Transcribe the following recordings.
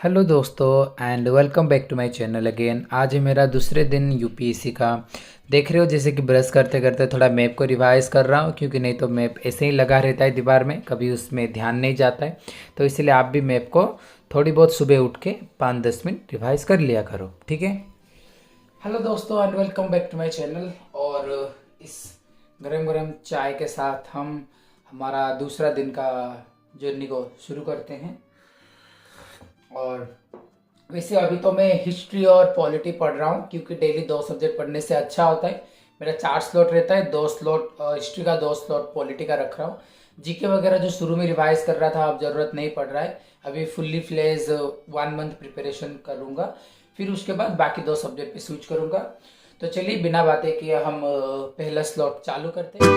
Hello दोस्तों and welcome back to my channel again. आज है मेरा दूसरे दिन यूपीएससी का। देख रहे हो जैसे कि ब्रश करते करते थोड़ा मैप को रिवाइज कर रहा हूँ, क्योंकि नहीं तो मैप ऐसे ही लगा रहता है दीवार में, कभी उसमें ध्यान नहीं जाता है। तो इसलिए आप भी मैप को थोड़ी बहुत सुबह उठ के 5-10 मिनट रिवाइज कर लिया करो, ठीक है। हेलो दोस्तों and welcome back to my channel. और इस गरम गरम चाय के साथ हम हमारा दूसरा दिन का जर्नी को शुरू करते हैं। और वैसे अभी तो मैं हिस्ट्री और पॉलिटी पढ़ रहा हूँ, क्योंकि डेली 2 सब्जेक्ट पढ़ने से अच्छा होता है। मेरा 4 स्लॉट रहता है, 2 स्लॉट हिस्ट्री का, 2 स्लॉट पॉलिटी का रख रहा हूँ। जीके वगैरह जो शुरू में रिवाइज कर रहा था अब ज़रूरत नहीं पड़ रहा है। अभी फुल्ली फ्लेज 1 मंथ प्रिपरेशन करूँगा, फिर उसके बाद बाकी 2 सब्जेक्ट पे स्विच करूँगा। तो चलिए बिना बातें किए हम पहला स्लॉट चालू करते हैं।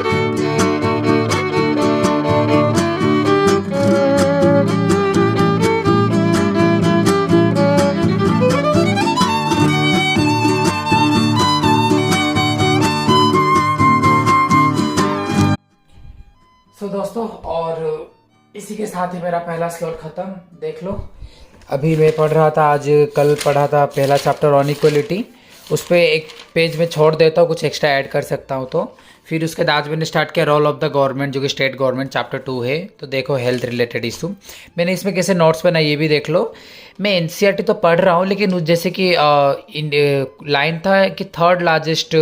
सो दोस्तों, और इसी के साथ ही मेरा पहला स्लॉट खत्म। देख लो, अभी मैं पढ़ रहा था, आज कल पढ़ा था पहला चैप्टर ऑन इक्वलिटी। उस पर एक पेज में छोड़ देता हूँ, कुछ एक्स्ट्रा ऐड कर सकता हूँ तो। फिर उसके बाद आज मैंने स्टार्ट किया रोल ऑफ द गवर्नमेंट, जो कि स्टेट गवर्नमेंट चैप्टर 2 है। तो देखो हेल्थ रिलेटेड इशू मैंने इसमें कैसे नोट्स बनाए ये भी देख लो। मैं एनसीईआरटी तो पढ़ रहा हूँ, लेकिन जैसे कि लाइन था कि 3rd largest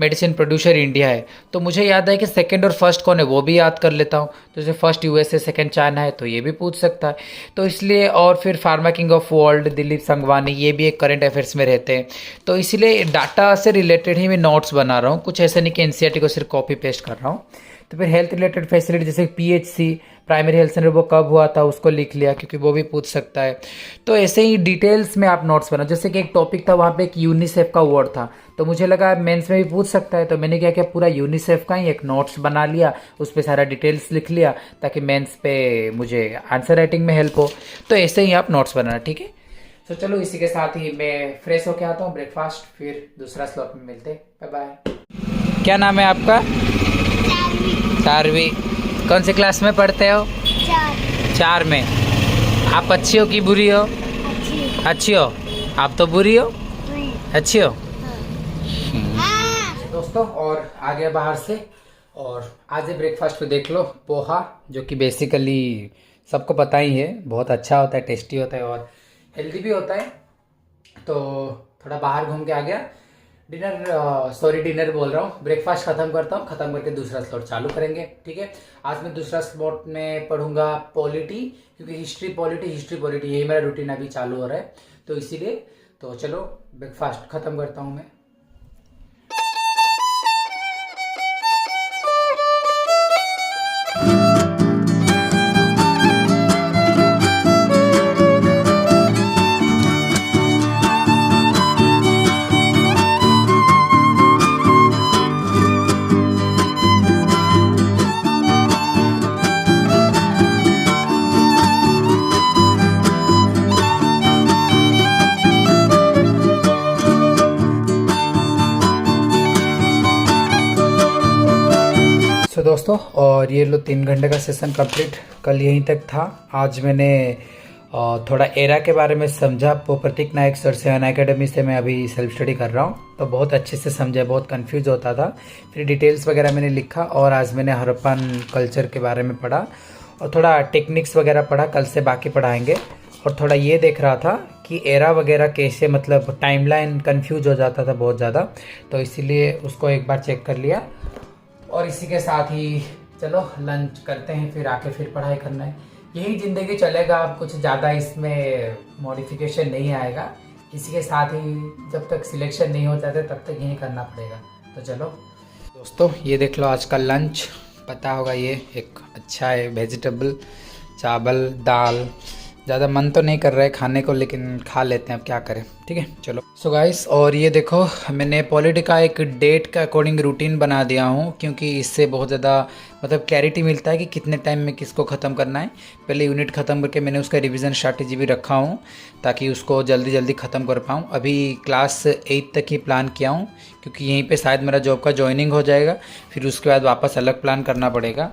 medicine producer India है, तो मुझे याद है कि सेकंड और फर्स्ट कौन है वो भी याद कर लेता हूँ। तो जैसे फर्स्ट यूएसए, सेकंड चाइना है, तो ये भी पूछ सकता है। तो इसलिए, और फिर pharma king of world Dilip Sanghvani, ये भी एक करंट अफेयर्स में रहते हैं। तो इसलिए डाटा से रिलेटेड ही मैं नोट्स बना रहा हूँ, कुछ ऐसा नहीं कि एनसीईआरटी को सिर्फ कॉपी पेस्ट कर रहा हूँ। तो फिर हेल्थ रिलेटेड फैसिलिटी, जैसे पीएचसी प्राइमरी हेल्थ सेंटर, वो कब हुआ था उसको लिख लिया, क्योंकि वो भी पूछ सकता है। तो ऐसे ही डिटेल्स में आप नोट्स बना। जैसे कि एक टॉपिक था, वहाँ पे एक यूनिसेफ का वर्ड था, तो मुझे लगा मेंस में भी पूछ सकता है, तो मैंने क्या किया, पूरा यूनिसेफ का ही एक नोट्स बना लिया, उस पर सारा डिटेल्स लिख लिया, ताकि मेंस पे मुझे आंसर राइटिंग में हेल्प हो। तो ऐसे ही आप नोट्स बनाना, ठीक है। तो चलो इसी के साथ ही मैं फ्रेश होके आता हूँ, ब्रेकफास्ट, फिर दूसरा स्लॉट में मिलते हैं। Bye bye. क्या नाम है आपका? 4वीं। कौन सी क्लास में पढ़ते हो? 4 में। आप अच्छी हो कि बुरी हो? अच्छी हो। आप तो बुरी हो, अच्छी हो। दोस्तों, और आ गया बाहर से, और आज ब्रेकफास्ट पे देख लो, पोहा, जो कि बेसिकली सबको पता ही है, बहुत अच्छा होता है, टेस्टी होता है और हेल्दी भी होता है। तो थोड़ा बाहर घूम के आ गया। डिनर बोल रहा हूँ, ब्रेकफास्ट खत्म करता हूँ, खत्म करके दूसरा स्लॉट चालू करेंगे, ठीक है। आज मैं दूसरा स्लॉट में पढ़ूंगा पॉलिटी, क्योंकि हिस्ट्री पॉलिटी यही मेरा रूटीन अभी चालू हो रहा है, तो इसीलिए। तो चलो ब्रेकफास्ट खत्म करता हूँ मैं। तो दोस्तों, और ये लो 3 घंटे का सेशन कंप्लीट, कल यहीं तक था। आज मैंने थोड़ा एरा के बारे में समझा, प्रतीक नायक सर से, अनअकैडमी से मैं अभी सेल्फ स्टडी कर रहा हूँ, तो बहुत अच्छे से समझा, बहुत कंफ्यूज होता था। फिर डिटेल्स वगैरह मैंने लिखा, और आज मैंने हड़प्पन कल्चर के बारे में पढ़ा, और थोड़ा टेक्निक्स वगैरह पढ़ा, कल से बाकी पढ़ाएंगे। और थोड़ा ये देख रहा था कि एरा वगैरह कैसे, मतलब टाइमलाइन कंफ्यूज हो जाता था बहुत ज़्यादा, तो इसीलिए उसको एक बार चेक कर लिया। और इसी के साथ ही चलो लंच करते हैं, फिर आके फिर पढ़ाई करना है। यही ज़िंदगी चलेगा, अब कुछ ज़्यादा इसमें मॉडिफिकेशन नहीं आएगा। इसी के साथ ही जब तक सिलेक्शन नहीं हो जाते तब तक यही करना पड़ेगा। तो चलो दोस्तों, ये देख लो आज का लंच, पता होगा ये एक अच्छा है, वेजिटेबल, चावल, दाल। ज़्यादा मन तो नहीं कर रहा है खाने को, लेकिन खा लेते हैं, अब क्या करें, ठीक है। चलो सो गाइस, और ये देखो मैंने पॉलिटी का एक डेट का अकॉर्डिंग रूटीन बना दिया हूँ, क्योंकि इससे बहुत ज़्यादा मतलब क्लैरिटी मिलता है कि कितने टाइम में किसको ख़त्म करना है। पहले यूनिट ख़त्म करके मैंने उसका रिवीजन स्ट्रैटेजी भी रखा हूँ, ताकि उसको जल्दी जल्दी ख़त्म कर पाऊँ। अभी क्लास 8 तक ही प्लान किया हूँ, क्योंकि यहीं पर शायद मेरा जॉब का ज्वाइनिंग हो जाएगा, फिर उसके बाद वापस अलग प्लान करना पड़ेगा।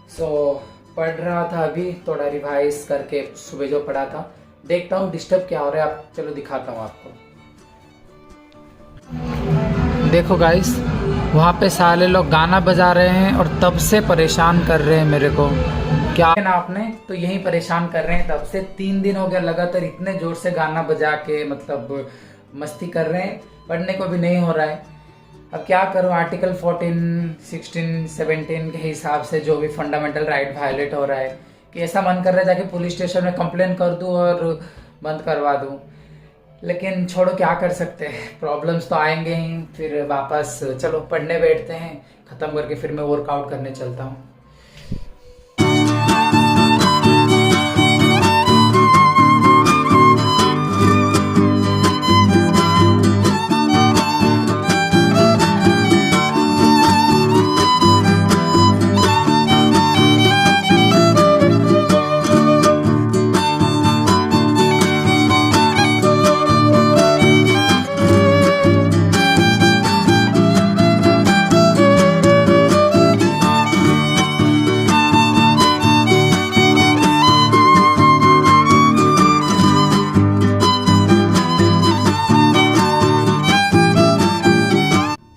सो पढ़ रहा था, अभी थोड़ा रिवाइज करके सुबह जो पढ़ा था देखता हूँ डिस्टर्ब क्या हो रहा है। आप चलो दिखाता हूँ आपको। देखो गाइस, वहाँ पे साले लोग गाना बजा रहे हैं और तब से परेशान कर रहे हैं मेरे को। क्या ना आपने तो यही परेशान कर रहे हैं तब से। 3 दिन हो गया लगातार इतने जोर से गाना बजा के मतलब मस्ती कर रहे हैं, पढ़ने को भी नहीं हो रहा है। अब क्या करूं, आर्टिकल 14, 16, 17 के हिसाब से जो भी फंडामेंटल राइट वायलेट हो रहा है कि ऐसा मन कर रहा है जाके पुलिस स्टेशन में कंप्लेन कर दूं और बंद करवा दूं। लेकिन छोड़ो, क्या कर सकते हैं, प्रॉब्लम्स तो आएंगे ही। फिर वापस चलो पढ़ने बैठते हैं, ख़त्म करके फिर मैं वर्कआउट करने चलता हूँ।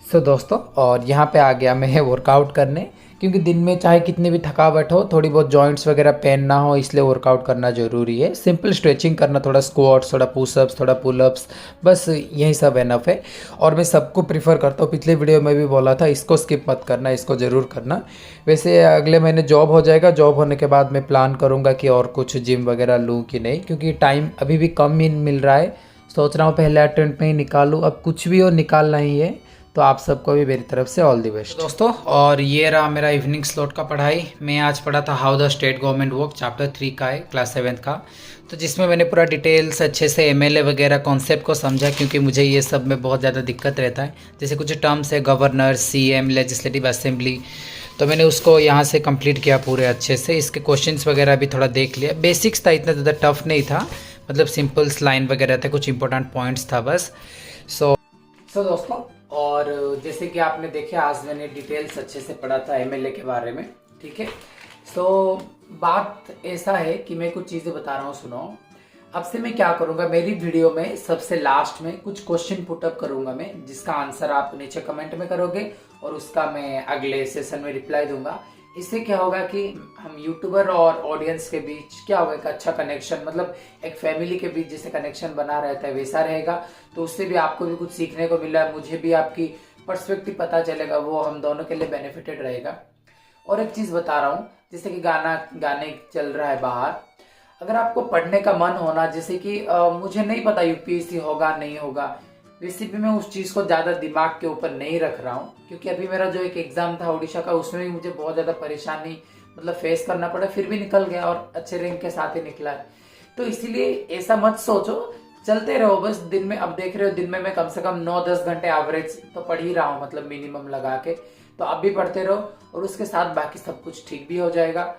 तो दोस्तों, और यहाँ पे आ गया मैं वर्कआउट करने, क्योंकि दिन में चाहे कितनी भी थकावट हो, थोड़ी बहुत जॉइंट्स वगैरह पेन ना हो, इसलिए वर्कआउट करना ज़रूरी है। सिंपल स्ट्रेचिंग करना, थोड़ा स्क्वाट्स, थोड़ा पुशअप्स, थोड़ा पुलअप्स, बस यही सब एनफ है। और मैं सबको प्रीफर करता हूँ, पिछले वीडियो में भी बोला था, इसको स्किप मत करना, इसको ज़रूर करना। वैसे अगले महीने जॉब हो जाएगा, जॉब होने के बाद मैं प्लान करूँगा कि और कुछ जिम वगैरह लूँ कि नहीं, क्योंकि टाइम अभी भी कम ही मिल रहा है। सोच रहा हूँ पहले अटेम्प्ट में ही निकालूँ, अब कुछ भी हो निकालना ही है। तो आप सबको भी मेरी तरफ से ऑल द बेस्ट दोस्तों। और ये रहा मेरा इवनिंग स्लॉट का पढ़ाई। मैं आज पढ़ा था how the state government work, chapter 3 का है, क्लास 7 का। तो जिसमें मैंने पूरा डिटेल्स अच्छे से एमएलए वगैरह कॉन्सेप्ट को समझा, क्योंकि मुझे ये सब में बहुत ज़्यादा दिक्कत रहता है। जैसे कुछ टर्म्स है, गवर्नर, सीएम, लेजिस्लेटिव असेंबली, तो मैंने उसको यहाँ से कंप्लीट किया पूरे अच्छे से। इसके क्वेश्चंस वगैरह भी थोड़ा देख लिया। बेसिक्स था, इतना ज़्यादा टफ नहीं था, मतलब सिंपल्स लाइन वगैरह थे, कुछ इंपॉर्टेंट पॉइंट्स था बस। सो दोस्तों, और जैसे कि आपने देखा, आज मैंने डिटेल्स अच्छे से पढ़ा था एमएलए के बारे में, ठीक है। सो बात ऐसा है कि मैं कुछ चीज़ें बता रहा हूँ, सुनो। अब से मैं क्या करूँगा, मेरी वीडियो में सबसे लास्ट में कुछ क्वेश्चन पुटअप करूँगा मैं, जिसका आंसर आप नीचे कमेंट में करोगे और उसका मैं अगले सेशन में रिप्लाई दूंगा। इससे क्या होगा कि हम यूट्यूबर और ऑडियंस के बीच क्या होगा, एक अच्छा कनेक्शन, मतलब एक फैमिली के बीच जैसे कनेक्शन बना रहता है वैसा रहेगा। तो उससे भी आपको भी कुछ सीखने को मिला, मुझे भी आपकी पर्सपेक्टिव पता चलेगा, वो हम दोनों के लिए बेनिफिटेड रहेगा। और एक चीज़ बता रहा हूँ, जैसे कि गाने चल रहा है बाहर, अगर आपको पढ़ने का मन होना, जैसे कि मुझे नहीं पता यूपीएससी होगा नहीं होगा, वैसे भी मैं उस चीज़ को ज़्यादा दिमाग के ऊपर नहीं रख रहा हूँ, क्योंकि अभी मेरा जो एक एग्ज़ाम था उड़ीसा का, उसमें भी मुझे बहुत ज़्यादा परेशानी मतलब फेस करना पड़ा, फिर भी निकल गया और अच्छे रैंक के साथ ही निकला है। तो इसीलिए ऐसा मत सोचो, चलते रहो बस। दिन में अब देख रहे हो, दिन में मैं कम से कम 9-10 घंटे एवरेज तो पढ़ ही रहा हूँ, मतलब मिनिमम लगा के। तो आप भी पढ़ते रहो और उसके साथ बाकी सब कुछ ठीक भी हो जाएगा।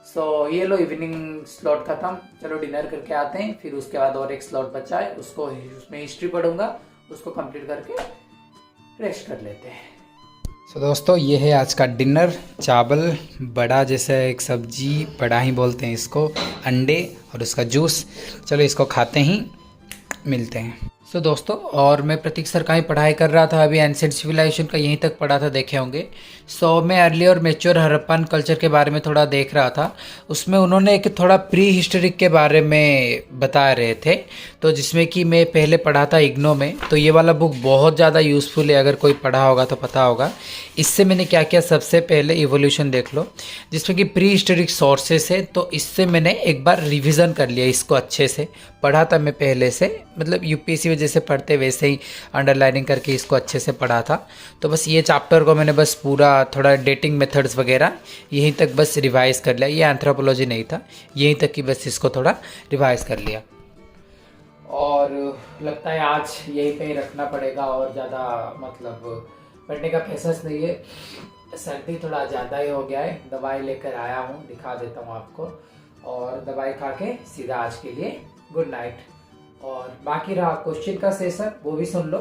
सो ये लो, इवनिंग स्लॉट खत्म, चलो डिनर करके आते हैं। फिर उसके बाद और एक स्लॉट बचा है, उसमें हिस्ट्री पढ़ूंगा, उसको कंप्लीट करके रेस्ट कर लेते हैं। सो दोस्तों, ये है आज का डिनर। चावल बड़ा जैसे एक सब्जी, बड़ा ही बोलते हैं इसको, अंडे और उसका जूस। चलो इसको खाते ही मिलते हैं। सो दोस्तों, और मैं प्रतीक सर का ही पढ़ाई कर रहा था अभी, एंशिएंट सिविलाइजेशन का यहीं तक पढ़ा था, देखे होंगे। सो मैं अर्ली और मैच्योर हड़प्पन कल्चर के बारे में थोड़ा देख रहा था। उसमें उन्होंने एक थोड़ा प्री हिस्टोरिक के बारे में बता रहे थे, तो जिसमें कि मैं पहले पढ़ा था इग्नो में। तो ये वाला बुक बहुत ज़्यादा यूज़फुल है, अगर कोई पढ़ा होगा तो पता होगा। इससे मैंने क्या किया, सबसे पहले इवोल्यूशन देख लो, जिसमें कि प्री हिस्टोरिक सोर्सेस है। तो इससे मैंने एक बार रिविज़न कर लिया इसको, अच्छे से पढ़ा था मैं पहले से, मतलब यूपीएससी में जैसे पढ़ते वैसे ही अंडरलाइनिंग करके इसको अच्छे से पढ़ा था। तो बस ये चैप्टर को मैंने बस पूरा थोड़ा डेटिंग मेथड्स वगैरह यहीं तक बस रिवाइज़ कर लिया। ये एंथ्रोपोलॉजी नहीं था, यहीं तक कि बस इसको थोड़ा रिवाइज़ कर लिया। और लगता है आज यहीं पे ही रखना पड़ेगा, और ज़्यादा मतलब पढ़ने का प्रेशर नहीं है। सर्दी थोड़ा ज़्यादा ही हो गया है, दवाई लेकर आया हूँ, दिखा देता हूँ आपको। और दवाई खा के सीधा आज के लिए गुड नाइट। और बाकी रहा क्वेश्चन का सेशन, वो भी सुन लो।